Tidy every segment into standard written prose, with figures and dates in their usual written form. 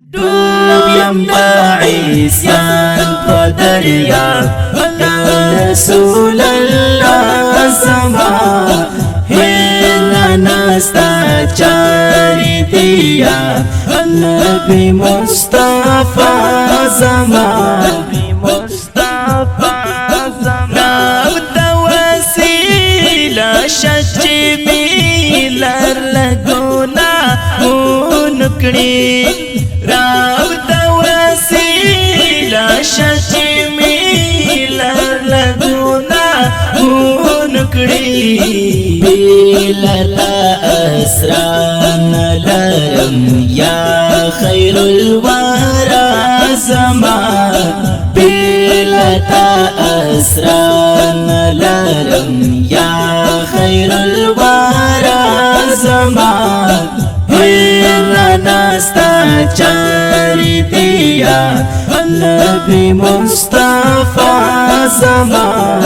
دوب یم دا عیسیان پا دریاب یا رسول اللہ زما هیلا نستا چاری دیا نبی مصطفی زما راب دا وسیلہ شچ بیلر لگونا نکڑی راب دا وسیلہ شچ بیلر لگونا نکڑی بیلتا اسران لرم یا خیر الورا زما بیلتا اسران لرم یا خیر الورا زما هیلا نستا چاری دیا نبی مصطفی زما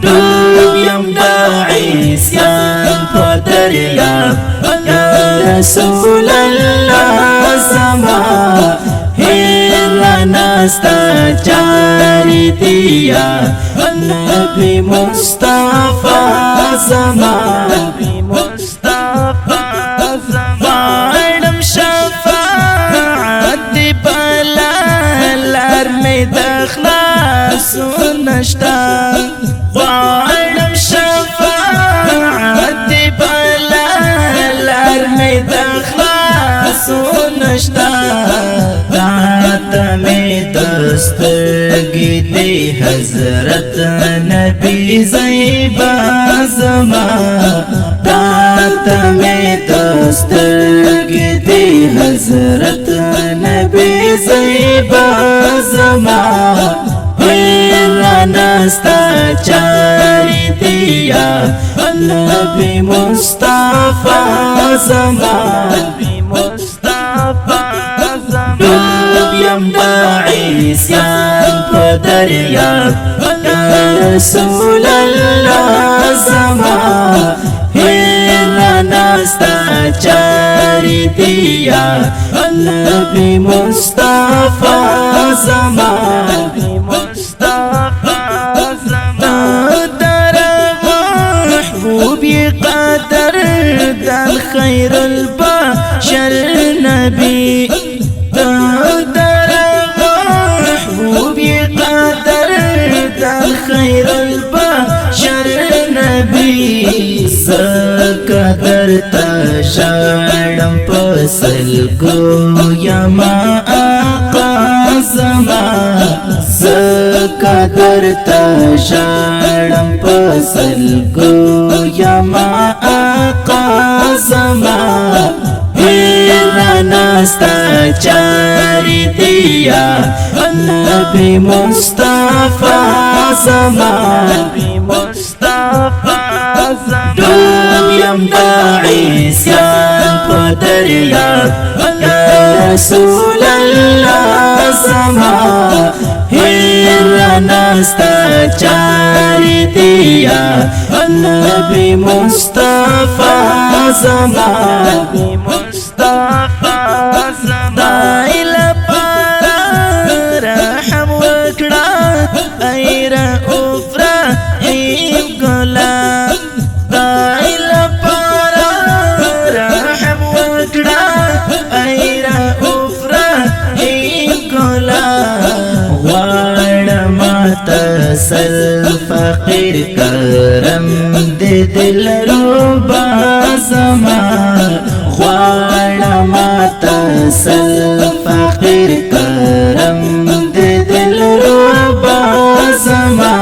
دوب یم دا عیسیان پا دریاب یا رسول اللہ زما هیلا نستا چاری دیا نبی مصطفی زما غواړم شفاعت دی بلالار می دخلاصون نشتا غواړم شفاعت دی بلالار می دخلاصون نشتا داتا می دستگی دی حضرت نبی زیبا زما داتا می دستگی دی حضرت نبی زیبا زما هیلا نستا چاری دیا نبی مصطفی زما دوب یم دا عیسیان پا دریاب یا رسول اللہ زما هیلا نستا چاری دیا نبی مصطفی زما در محبوبی قدر در خیر البشر نبی در محبوبی قدر در خیر البشر نبی سقدر تشارم پسل کو یما آقا زما سقدر تشارم پسل کو یما آقا زما هیلا نستا چاری دیا نبی مصطفی زما دوب یم دا عیسیان پا دریاب یا رسول اللہ زما هیلا نستا چاری دیا نبی مصطفی زما دائل پارا رحم وکڑا ای رؤوف رحیم گلا دائل پارا رحم وکڑا ای رؤوف رحیم گلا غواړم تسل فقیر کرم دی دل روبا زما غواړم تسل فقیر کرم دی دل روبا زما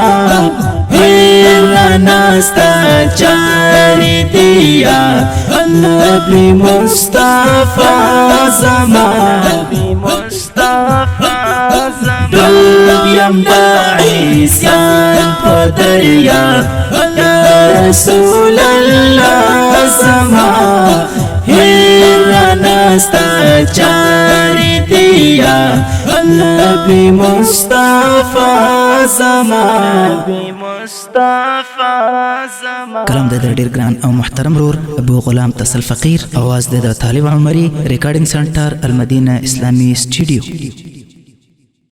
هیلا نستا چاری دیا نبی مصطفی زما دوب یم دا عیسیان پا دریاب یا رسول اللہ زما هیلا نستا چاری دیا نبی مصطفی زما مصطفی زما کلام د ډیر ګران او محترم رور ابو غلام تصل فقیر، आवाज د طالب عمری، ریکارډینګ سنټر المدینه اسلامی سټوډیو.